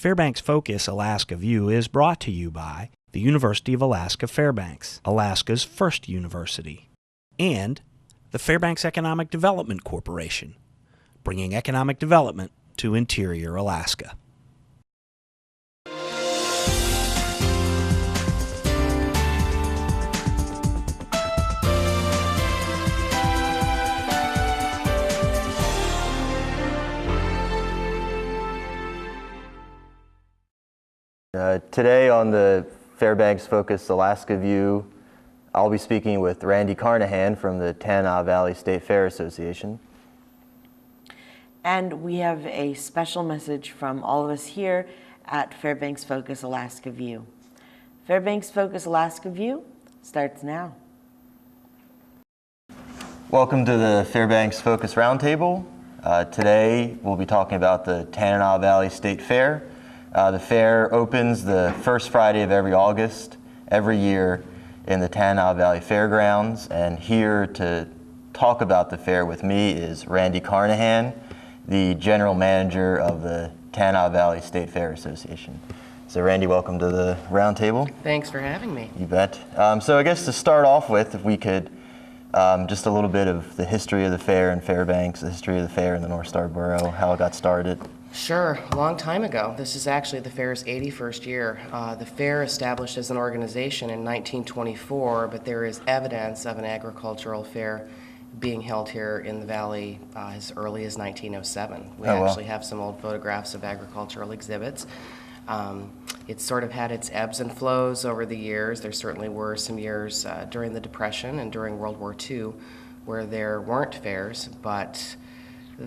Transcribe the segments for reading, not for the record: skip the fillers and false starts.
Fairbanks Focus Alaska View is brought to you by the University of Alaska Fairbanks, Alaska's first university, and the Fairbanks Economic Development Corporation, bringing economic development to interior Alaska. Today on the Fairbanks Focus Alaska View, I'll be speaking with Randy Carnahan from the Tanana Valley State Fair Association. And we have a special message from all of us here at Fairbanks Focus Alaska View. Fairbanks Focus Alaska View starts now. Welcome to the Fairbanks Focus Roundtable. Today we'll be talking about the Tanana Valley State Fair. The fair opens the first Friday of every August, every year in the Tanana Valley Fairgrounds. And here to talk about the fair with me is Randy Carnahan, the General Manager of the Tanana Valley State Fair Association. So Randy, welcome to the roundtable. Thanks for having me. You bet. So I guess to start off with, if we could, just a little bit of the history of the fair in Fairbanks, the history of the fair in the North Star Borough, how it got started. Sure, a long time ago. This is actually the fair's 81st year. The fair established as an organization in 1924, but there is evidence of an agricultural fair being held here in the valley as early as 1907. We actually have some old photographs of agricultural exhibits. It's sort of had its ebbs and flows over the years. There certainly were some years during the Depression and during World War II where there weren't fairs, but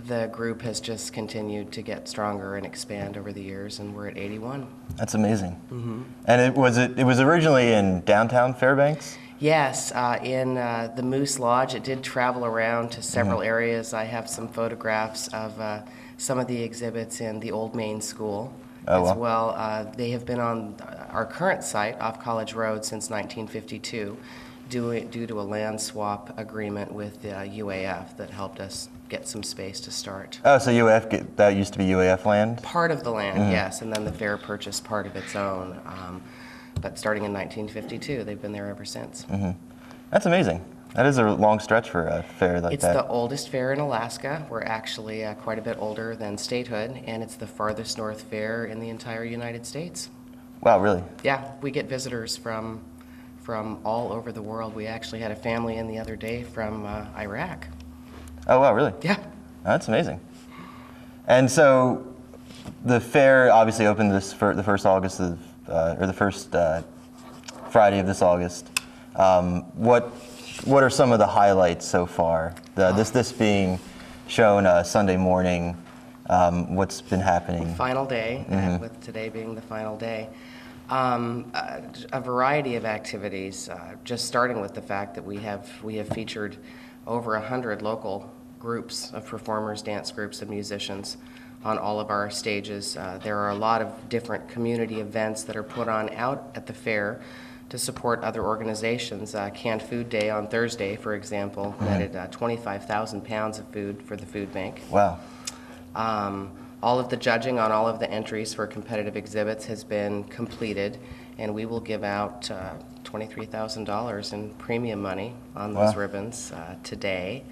the group has just continued to get stronger and expand over the years, and we're at 81. That's amazing. Mm-hmm. And it was originally in downtown Fairbanks? Yes, in the Moose Lodge. It did travel around to several areas. I have some photographs of some of the exhibits in the Old Main School as well. They have been on our current site off College Road since 1952 due to a land swap agreement with UAF that helped us get some space to start. Oh, so UAF, that used to be UAF land? Part of the land, yes, and then the fair purchased part of its own. But starting in 1952, they've been there ever since. Mm-hmm. That's amazing. That is a long stretch for a fair like that. It's the oldest fair in Alaska. We're actually quite a bit older than statehood, and it's the farthest north fair in the entire United States. Wow, really? Yeah, we get visitors from all over the world. We actually had a family in the other day from Iraq. Oh, wow, really? Yeah. That's amazing. And so the fair obviously opened the first August of, or the first Friday of this August. What are some of the highlights so far? This being shown Sunday morning. What's been happening? Final day, with today being the final day. A variety of activities, just starting with the fact that we have featured over 100 local groups of performers, dance groups, and musicians on all of our stages. There are a lot of different community events that are put on out at the fair to support other organizations. Canned Food Day on Thursday, for example, netted 25,000 pounds of food for the food bank. Wow. All of the judging on all of the entries for competitive exhibits has been completed, and we will give out $23,000 in premium money on those ribbons today.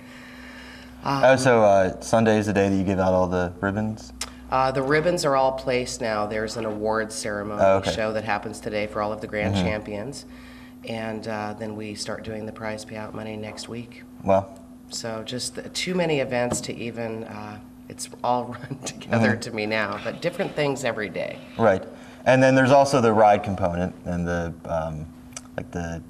So Sunday is the day that you give out all the ribbons? The ribbons are all placed now. There's an awards ceremony show that happens today for all of the grand champions, and then we start doing the prize payout money next week. Wow. So just too many events to even, it's all run together to me now, but different things every day. Right. And then there's also the ride component and the like the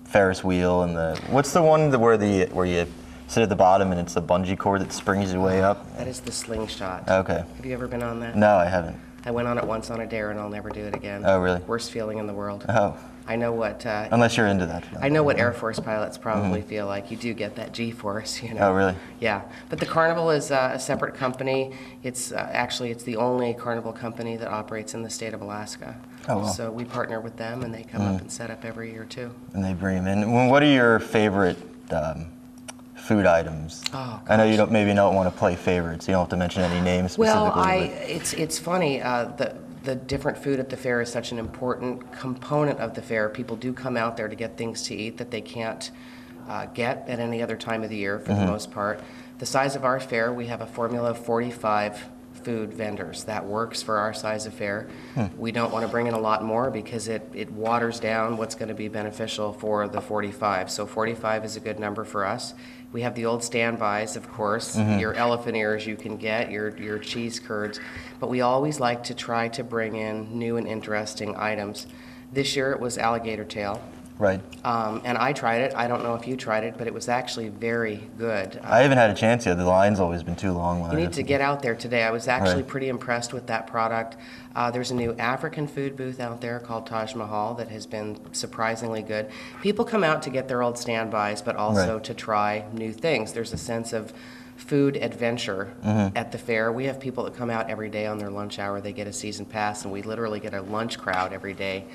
Ferris wheel and the what's the one where you sit at the bottom and it's a bungee cord that springs you way up? That is the slingshot. Okay. Have you ever been on that? No, I haven't. I went on it once on a dare and I'll never do it again. Oh, really? Worst feeling in the world. Oh. I know what... Unless you're into that. I know what Air Force pilots probably feel like. You do get that G-force, you know. Oh, really? Yeah. But the Carnival is a separate company. It's actually the only carnival company that operates in the state of Alaska. Oh, wow. So we partner with them, and they come up and set up every year, too. And they bring them in. What are your favorite food items? Oh, I know you don't want to play favorites. You don't have to mention any names specifically. Well, it's funny. the different food at the fair is such an important component of the fair. People do come out there to get things to eat that they can't get at any other time of the year for the most part. The size of our fair, we have a formula of 45 food vendors. That works for our size of fair. We don't want to bring in a lot more because it waters down what's going to be beneficial for the 45. So 45 is a good number for us. We have the old standbys, of course, your elephant ears you can get, your cheese curds, but we always like to try to bring in new and interesting items. This year it was alligator tail. Right. And I tried it. I don't know if you tried it, but it was actually very good. I haven't had a chance yet. The line's always been too long. You need to get out there today. I was actually pretty impressed with that product. There's a new African food booth out there called Taj Mahal that has been surprisingly good. People come out to get their old standbys, but also to try new things. There's a sense of food adventure at the fair. We have people that come out every day on their lunch hour. They get a season pass, and we literally get a lunch crowd every day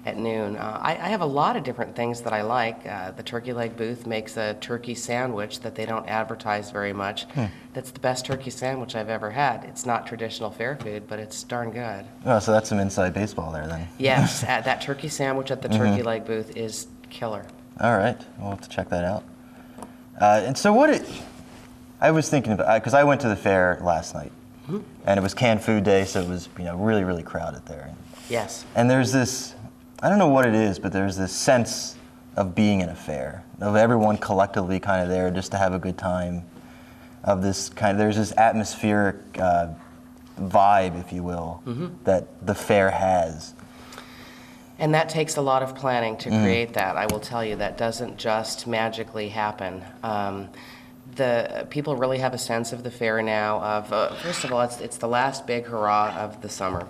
at noon. I have a lot of different things that I like. The turkey leg booth makes a turkey sandwich that they don't advertise very much. That's the best turkey sandwich I've ever had. It's not traditional fair food, but it's darn good. Oh, so that's some inside baseball there then. Yes, that turkey sandwich at the turkey leg booth is killer. All right, we'll have to check that out. And so I was thinking about, because I went to the fair last night, and it was canned food day, so it was really, really crowded there. Yes. And there's this, I don't know what it is, but there's this sense of being in a fair, of everyone collectively kind of there just to have a good time, of this kind of, there's this atmospheric vibe, if you will, that the fair has. And that takes a lot of planning to create that. I will tell you, that doesn't just magically happen. The people really have a sense of the fair now of, first of all, it's the last big hurrah of the summer.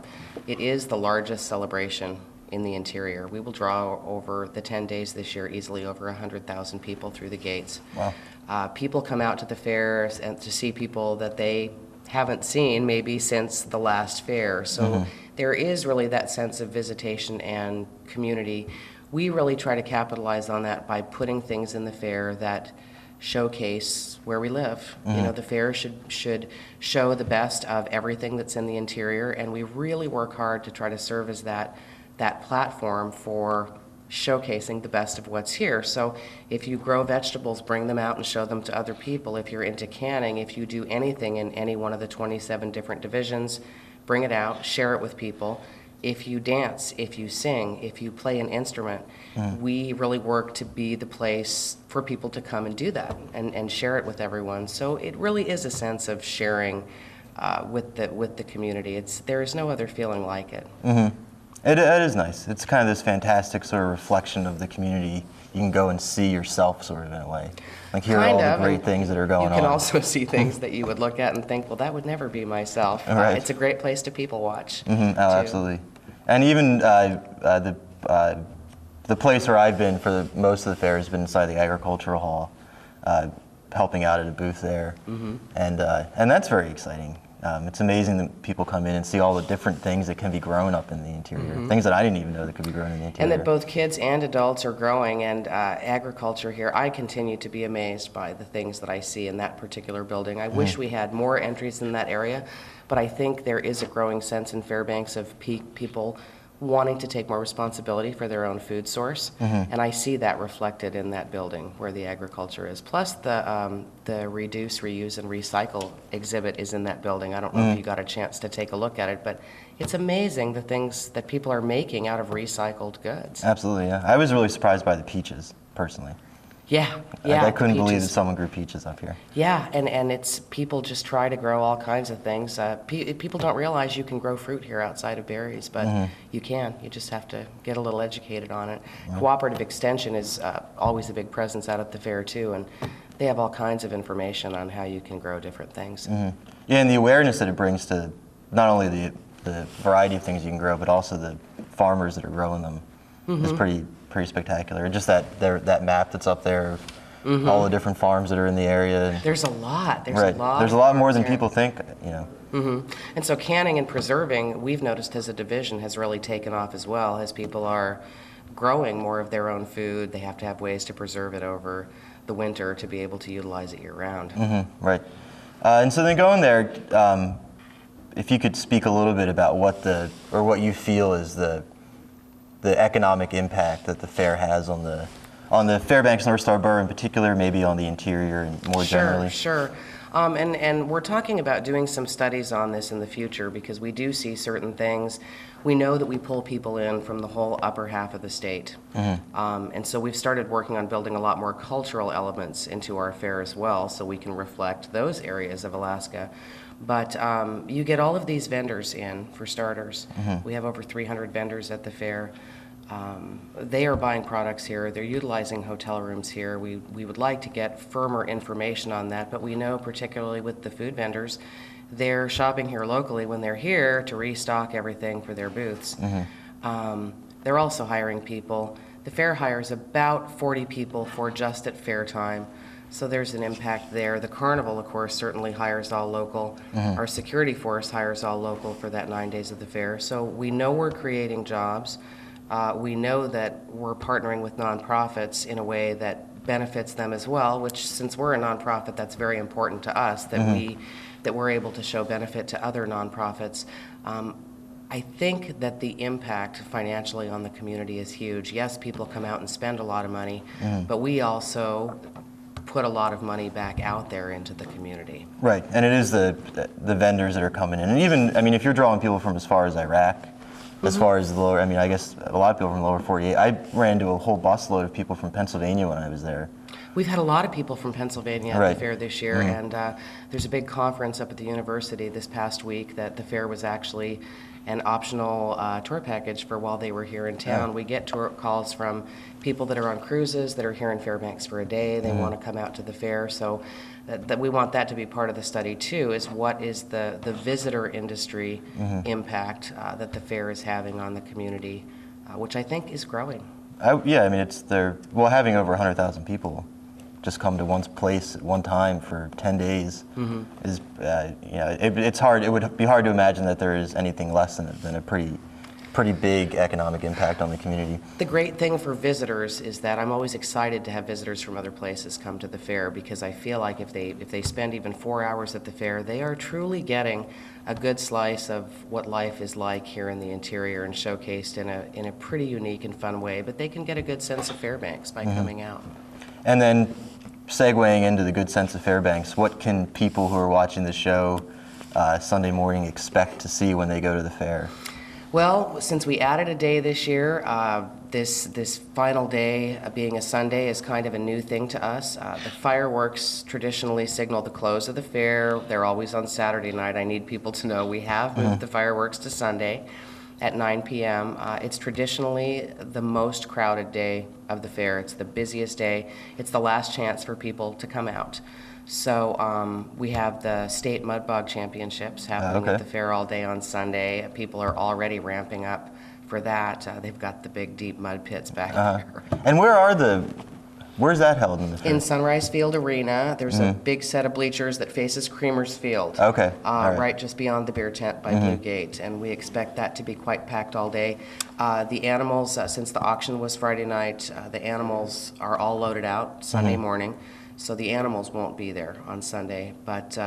It is the largest celebration in the interior. We will draw over the 10 days this year easily over 100,000 people through the gates. Wow. People come out to the fairs and to see people that they haven't seen maybe since the last fair. So there is really that sense of visitation and community. We really try to capitalize on that by putting things in the fair that showcase where we live. You know, the fair should show the best of everything that's in the interior, and we really work hard to try to serve as that platform for showcasing the best of what's here. So if you grow vegetables, bring them out and show them to other people. If you're into canning, if you do anything in any one of the 27 different divisions, bring it out, share it with people. If you dance, if you sing, if you play an instrument, we really work to be the place for people to come and do that and share it with everyone. So it really is a sense of sharing with the community. There is no other feeling like it. It is nice. It's kind of this fantastic sort of reflection of the community. You can go and see yourself sort of in a way. Like hear all the great things that are going on. You can also see things that you would look at and think, well, that would never be myself. Right. It's a great place to people watch. Oh, absolutely. And even the place where I've been for most of the fair has been inside the agricultural hall, helping out at a booth there. And that's very exciting. It's amazing that people come in and see all the different things that can be grown up in the interior, things that I didn't even know that could be grown in the interior. And that both kids and adults are growing, and agriculture here, I continue to be amazed by the things that I see in that particular building. I wish we had more entries in that area, but I think there is a growing sense in Fairbanks of people wanting to take more responsibility for their own food source, and I see that reflected in that building where the agriculture is. Plus the reduce, reuse, and recycle exhibit is in that building. I don't know if you got a chance to take a look at it, but it's amazing the things that people are making out of recycled goods. Absolutely, yeah. I was really surprised by the peaches, personally. Yeah. I couldn't believe that someone grew peaches up here. Yeah, and it's people just try to grow all kinds of things. People don't realize you can grow fruit here outside of berries, but you can. You just have to get a little educated on it. Cooperative Extension is always a big presence out at the fair too, and they have all kinds of information on how you can grow different things. Yeah, and the awareness that it brings to not only the variety of things you can grow, but also the farmers that are growing them is pretty spectacular. Just that map that's up there, all the different farms that are in the area. There's a lot. There's a lot more than people think, you know. And so canning and preserving, we've noticed as a division, has really taken off as well. As people are growing more of their own food, they have to have ways to preserve it over the winter to be able to utilize it year round. Right. And so then going there, if you could speak a little bit about what you feel is the economic impact that the fair has on the Fairbanks North Star Borough in particular, maybe on the interior and more generally. Sure. And we're talking about doing some studies on this in the future because we do see certain things. We know that we pull people in from the whole upper half of the state. And so we've started working on building a lot more cultural elements into our fair as well so we can reflect those areas of Alaska. But you get all of these vendors in, for starters. We have over 300 vendors at the fair. They are buying products here. They're utilizing hotel rooms here. We would like to get firmer information on that, but we know particularly with the food vendors, they're shopping here locally when they're here to restock everything for their booths. They're also hiring people. The fair hires about 40 people for just at fair time. So there's an impact there. The carnival, of course, certainly hires all local. Our security force hires all local for that 9 days of the fair. So we know we're creating jobs. We know that we're partnering with nonprofits in a way that benefits them as well, which since we're a nonprofit, that's very important to us, that we're able to show benefit to other nonprofits. I think that the impact financially on the community is huge. Yes, people come out and spend a lot of money, but we also put a lot of money back out there into the community. Right, and it is the vendors that are coming in. And even, I mean, if you're drawing people from as far as Iraq, as far as the lower, I mean, I guess a lot of people from the lower 48. I ran into a whole busload of people from Pennsylvania when I was there. We've had a lot of people from Pennsylvania at Right. the fair this year, and there's a big conference up at the university this past week that the fair was actually an optional tour package for while they were here in town. We get tour calls from people that are on cruises that are here in Fairbanks for a day. They want to come out to the fair, so that we want that to be part of the study too, is what is the visitor industry impact that the fair is having on the community, which I think is growing. Yeah, I mean, having over 100,000 people just come to one place at one time for 10 days is, it's hard. It would be hard to imagine that there is anything less than a pretty big economic impact on the community. The great thing for visitors is that I'm always excited to have visitors from other places come to the fair because I feel like if they spend even 4 hours at the fair, they are truly getting a good slice of what life is like here in the interior and showcased in a pretty unique and fun way, but they can get a good sense of Fairbanks by coming out. And then segueing into the good sense of Fairbanks, what can people who are watching the show Sunday morning expect to see when they go to the fair? Well, since we added a day this year, this final day being a Sunday is kind of a new thing to us. The fireworks traditionally signal the close of the fair. They're always on Saturday night. I need people to know we have moved the fireworks to Sunday at 9 p.m. It's traditionally the most crowded day of the fair. It's the busiest day. It's the last chance for people to come out. So we have the state mud bog championships happening at the fair all day on Sunday. People are already ramping up for that. They've got the big deep mud pits back there. And where's that held in the fair? In Sunrise Field Arena, there's a big set of bleachers that faces Creamer's Field. Okay. Right just beyond the beer tent by Blue Gate, and we expect that to be quite packed all day. The animals, since the auction was Friday night, the animals are all loaded out Sunday morning. So the animals won't be there on Sunday, but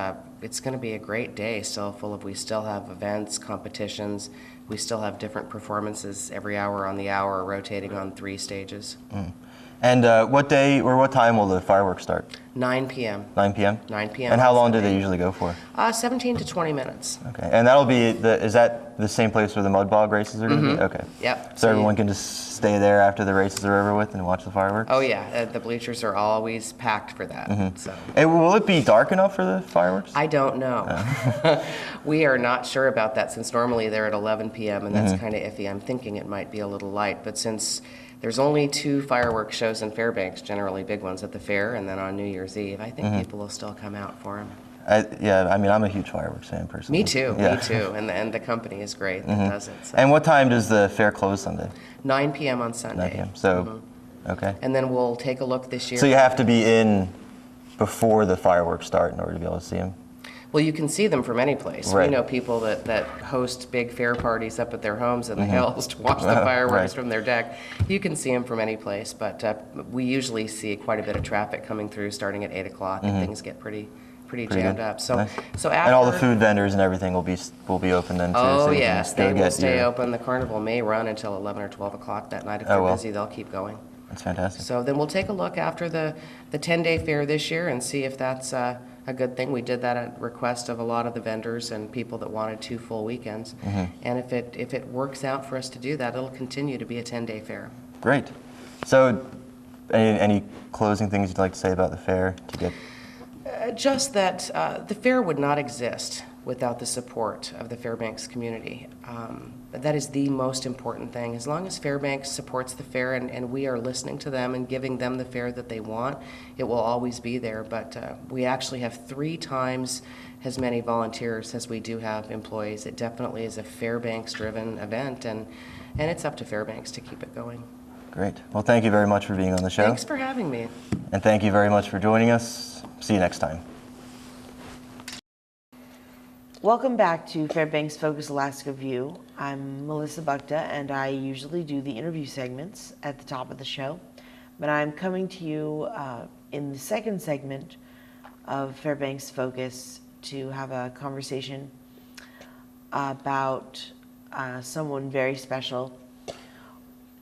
it's going to be a great day, we still have events, competitions, we still have different performances every hour on the hour, rotating on 3 stages. And what day or what time will the fireworks start? 9 p.m. 9 p.m.? 9 p.m. And how long do Sunday. they usually go for? 17 to 20 minutes. Okay, and that'll be, is that the same place where the mud bog races are going to be? Okay. Yep. So everyone can just stay there after the races are over with and watch the fireworks? Oh yeah, the bleachers are always packed for that. So And will it be dark enough for the fireworks? I don't know. We are not sure about that since normally they're at 11 p.m. and that's kind of iffy. I'm thinking it might be a little light, but since there's only 2 fireworks shows in Fairbanks, generally big ones at the fair and then on New Year's Eve, I think people will still come out for them. I'm a huge fireworks fan personally. Me too, me too. And the company is great that does it. So. And what time does the fair close Sunday? 9 p.m. on Sunday. 9 p.m. So, okay. And then we'll take a look this year. So you have to be in before the fireworks start in order to be able to see them? Well, you can see them from any place. Right. We know people that host big fair parties up at their homes in the hills to watch the fireworks from their deck. You can see them from any place, but we usually see quite a bit of traffic coming through starting at 8 o'clock and things get pretty pretty Pretty jammed good. up. So, Nice. so after. And all the food vendors and everything will be open then too. Oh so you can yes, go they will get stay your- open. The carnival may run until 11 or 12 o'clock that night. If Oh, they're well. busy, they'll keep going. That's fantastic. So then we'll take a look after the 10-day fair this year and see if that's a good thing. We did that at request of a lot of the vendors and people that wanted 2 full weekends. And if it works out for us to do that, it'll continue to be a 10-day fair. Great. So, any closing things you'd like to say about the fair to get? Just that the fair would not exist without the support of the Fairbanks community. That is the most important thing. As long as Fairbanks supports the fair and we are listening to them and giving them the fair that they want, it will always be there. But we actually have 3 times as many volunteers as we do have employees. It definitely is a Fairbanks-driven event, and it's up to Fairbanks to keep it going. Great. Well, thank you very much for being on the show. Thanks for having me. And thank you very much for joining us. See you next time. Welcome back to Fairbanks Focus Alaska View. I'm Melissa Bukta, and I usually do the interview segments at the top of the show. But I'm coming to you in the second segment of Fairbanks Focus to have a conversation about someone very special.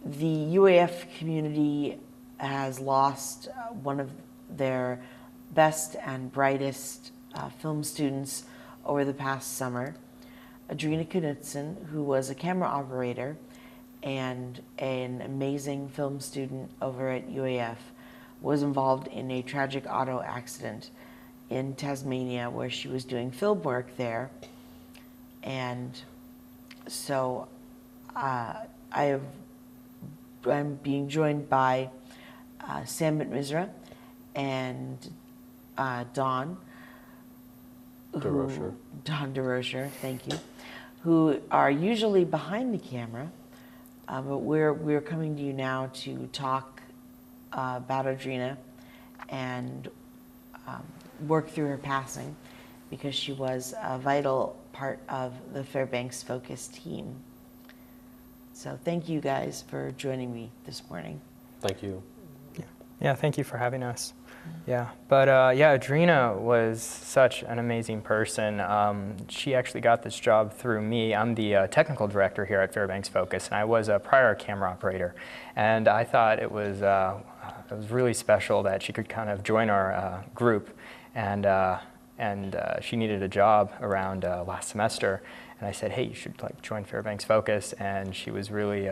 The UAF community has lost one of their best and brightest film students over the past summer. Adrina Knudsen, who was a camera operator and an amazing film student over at UAF, was involved in a tragic auto accident in Tasmania where she was doing film work there. And so I'm being joined by Sam McMisra and Don DeRocher, thank you, who are usually behind the camera, but we're coming to you now to talk about Adrina and work through her passing, because she was a vital part of the Fairbanks Focus team. So thank you guys for joining me this morning. Thank you. Yeah, thank you for having us. Yeah, but yeah, Adrina was such an amazing person. She actually got this job through me. I'm the technical director here at Fairbanks Focus, and I was a prior camera operator. And I thought it was really special that she could kind of join our group, and she needed a job around last semester. And I said, hey, you should join Fairbanks Focus. And she was really,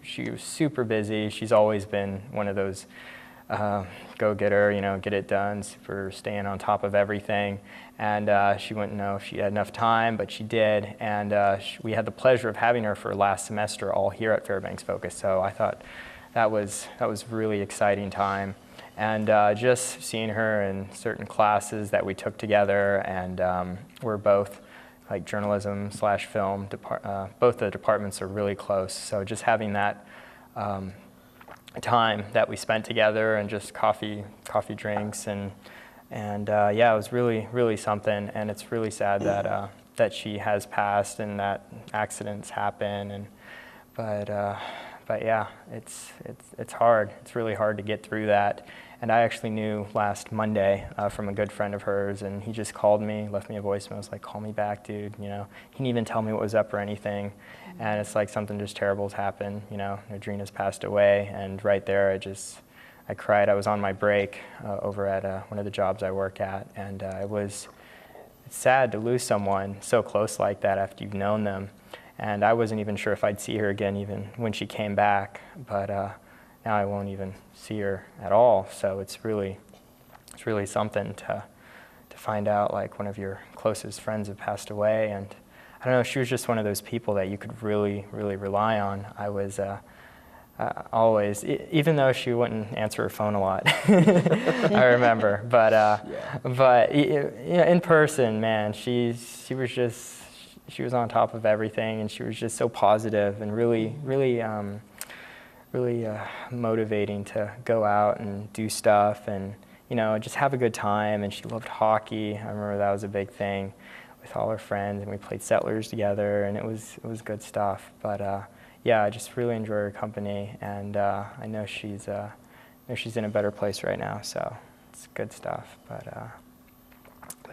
she was super busy. She's always been one of those go-getter, get it done, super staying on top of everything. And she wouldn't know if she had enough time, but she did. And we had the pleasure of having her for last semester all here at Fairbanks Focus. So I thought that was really exciting time. And just seeing her in certain classes that we took together, and we're both like journalism / film, both the departments are really close. So just having that time that we spent together and just coffee drinks, and yeah, it was really something. And it's really sad that she has passed and that accidents happen. And but yeah, it's hard. It's really hard to get through that. And I actually knew last Monday from a good friend of hers, and he just called me, left me a voicemail. Was like, call me back, dude. He didn't even tell me what was up or anything. And it's like something just terrible's happened. Adrina's passed away, and right there, I cried. I was on my break over at one of the jobs I work at, and it's sad to lose someone so close like that after you've known them. And I wasn't even sure if I'd see her again, even when she came back. But now I won't even see her at all. So it's really something to find out, like, one of your closest friends have passed away. And I don't know, she was just one of those people that you could really rely on. I was always, even though she wouldn't answer her phone a lot, I remember. But in person, man, she was on top of everything, and she was just so positive and really motivating to go out and do stuff and just have a good time. And she loved hockey. I remember that was a big thing with all her friends, and we played Settlers together, and it was good stuff. But yeah, I just really enjoy her company, and I know she's in a better place right now, so it's good stuff. But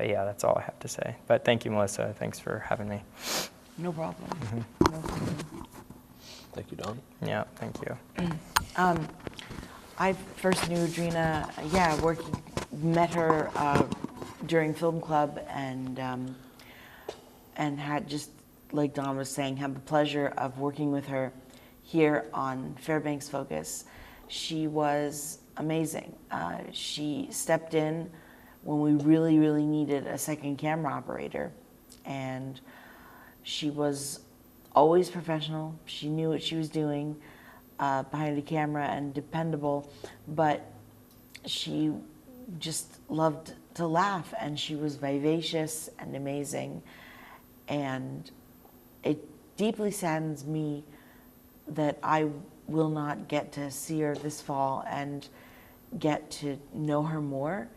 yeah, that's all I have to say. But thank you, Melissa. Thanks for having me. No problem. No problem. Thank you, Don. Yeah, thank you. I first knew Adrena, met her during film club, and had, just like Don was saying, had the pleasure of working with her here on Fairbanks Focus. She was amazing. She stepped in when we really, really needed a second camera operator, and she was always professional. She knew what she was doing behind a camera, and dependable, but she just loved to laugh, and she was vivacious and amazing. And it deeply saddens me that I will not get to see her this fall and get to know her more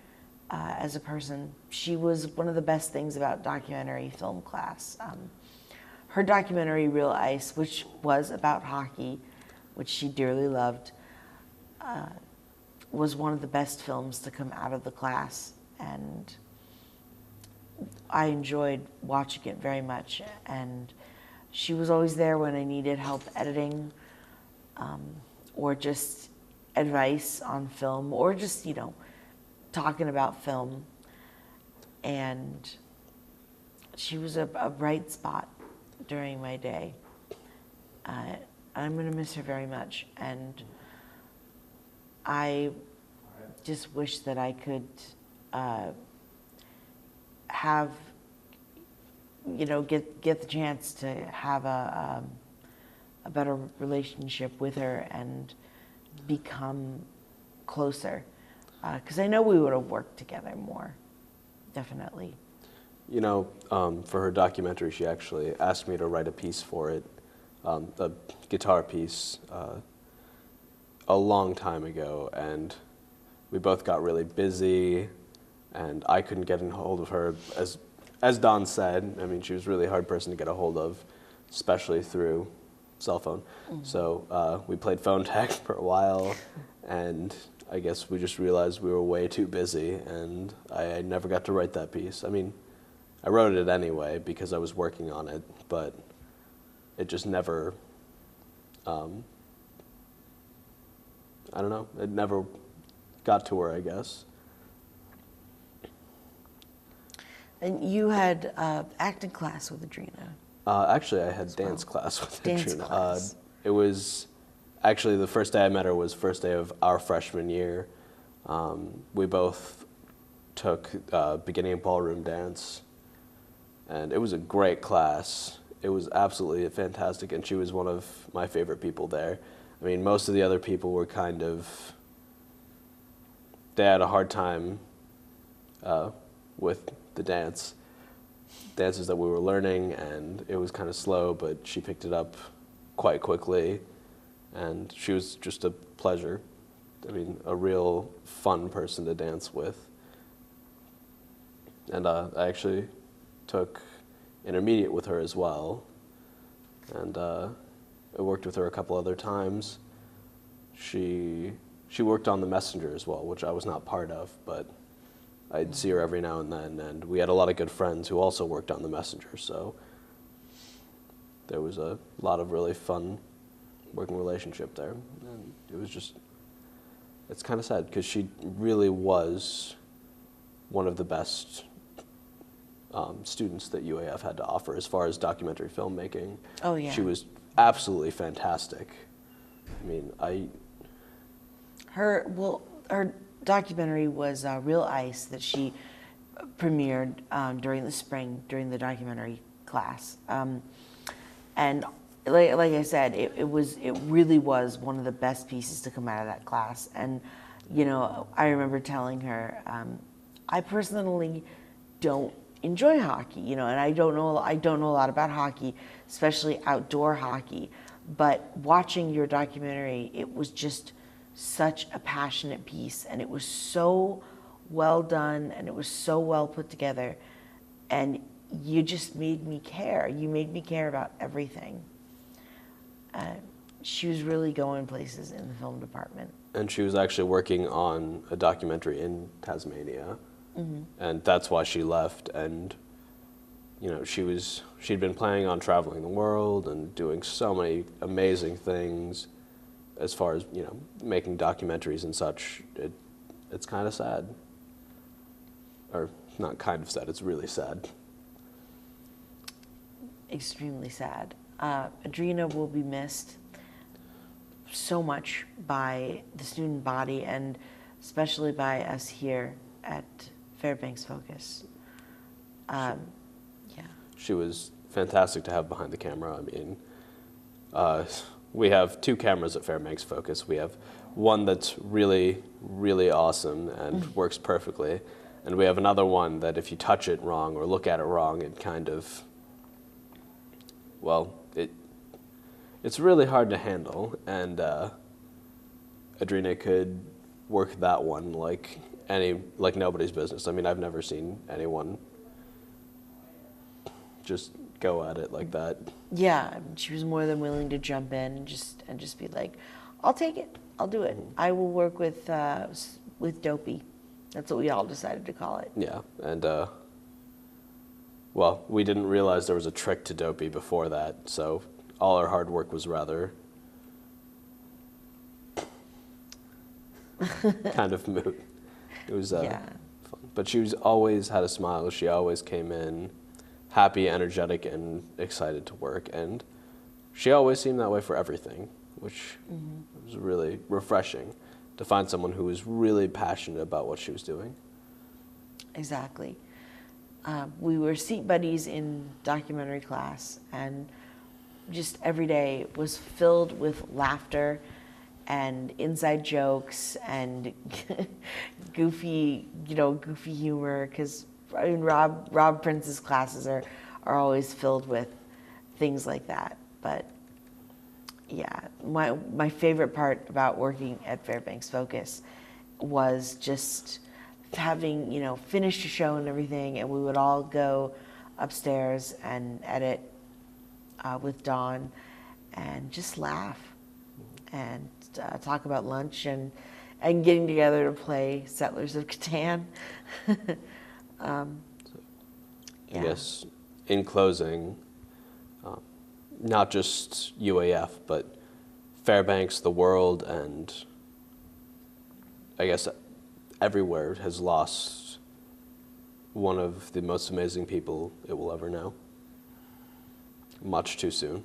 as a person. She was one of the best things about documentary film class. Her documentary, Real Ice, which was about hockey, which she dearly loved, was one of the best films to come out of the class. And I enjoyed watching it very much. And she was always there when I needed help editing, or just advice on film, or just, talking about film. And she was a bright spot during my day. I'm going to miss her very much, and I just wish that I could have, get the chance to have a better relationship with her and become closer, because I know we would have worked together more, definitely. For her documentary, she actually asked me to write a piece for it, a guitar piece, a long time ago, and we both got really busy, and I couldn't get in hold of her. As Don said, I mean, she was a really hard person to get a hold of, especially through cell phone. Mm-hmm. So we played phone tag for a while, and I guess we just realized we were way too busy, and I never got to write that piece. I mean, I wrote it anyway because I was working on it, but it just never, I don't know, it never got to her, I guess. And you had acting class with Adrena. Actually, I had dance class with Dance Adrena. class. It was actually the first day I met her was first day of our freshman year. We both took beginning of ballroom dance, and it was a great class. It was absolutely fantastic, and she was one of my favorite people there. I mean, most of the other people were kind of, they had a hard time with the dances that we were learning, and it was kind of slow, but she picked it up quite quickly, and she was just a pleasure. I mean, a real fun person to dance with. And I actually took intermediate with her as well, and I worked with her a couple other times. She worked on The Messenger as well, which I was not part of, but I'd see her every now and then, and we had a lot of good friends who also worked on The Messenger, so there was a lot of really fun working relationship there. And it was just, it's kind of sad because she really was one of the best students that UAF had to offer as far as documentary filmmaking. Oh, yeah. She was absolutely fantastic. I mean, Her documentary was Real Ice that she premiered during the spring, during the documentary class. And like I said, it really was one of the best pieces to come out of that class. And, I remember telling her, I personally don't enjoy hockey, and I don't know a lot about hockey, especially outdoor hockey. But watching your documentary, it was just such a passionate piece, and it was so well done, and it was so well put together, and you just made me care. You made me care about everything. She was really going places in the film department. and she was actually working on a documentary in Tasmania And that's why she left. And you know, she'd been planning on traveling the world and doing so many amazing things as far as, you know, making documentaries and such. It's kind of sad. Or not kind of sad, it's really sad. Extremely sad. Adrena will be missed so much by the student body and especially by us here at Fairbanks Focus. Yeah. She was fantastic to have behind the camera. I mean, we have 2 cameras at Fairbanks Focus. We have one that's really, really awesome and works perfectly. And we have another one that if you touch it wrong or look at it wrong, it kind of, well, it's really hard to handle. And Adrena could work that one like nobody's business. I mean, I've never seen anyone just go at it like that. Yeah, she was more than willing to jump in and just be like, "I'll take it. I'll do it. I will work with Dopey." That's what we all decided to call it. Yeah, and well, we didn't realize there was a trick to Dopey before that, so all our hard work was rather kind of moot. It was Yeah. fun. But she always had a smile. She always came in happy, energetic, and excited to work. And she always seemed that way for everything, which was really refreshing to find someone who was really passionate about what she was doing. Exactly. We were seat buddies in documentary class, and just every day was filled with laughter and inside jokes and goofy humor. Because I mean, Rob Prince's classes are always filled with things like that. But yeah, my favorite part about working at Fairbanks Focus was just having, finished a show and everything, and we would all go upstairs and edit with Dawn and just laugh and talk about lunch and getting together to play Settlers of Catan. I guess in closing, not just UAF, but Fairbanks, the world, and I guess everywhere has lost one of the most amazing people it will ever know. Much too soon.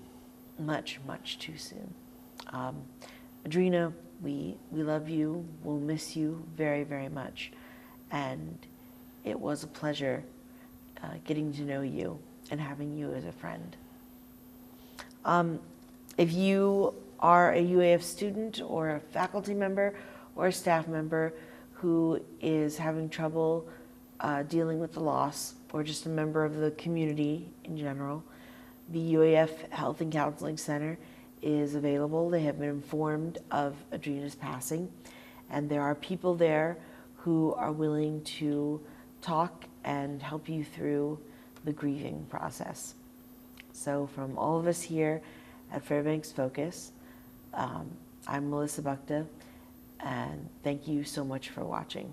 Much, much too soon. Adrena, we love you. We'll miss you very, very much. And it was a pleasure getting to know you and having you as a friend. If you are a UAF student or a faculty member or a staff member who is having trouble dealing with the loss, or just a member of the community in general, the UAF Health and Counseling Center is available. They have been informed of Adrena's passing, and there are people there who are willing to talk and help you through the grieving process. So from all of us here at Fairbanks Focus, I'm Melissa Bukta, and thank you so much for watching.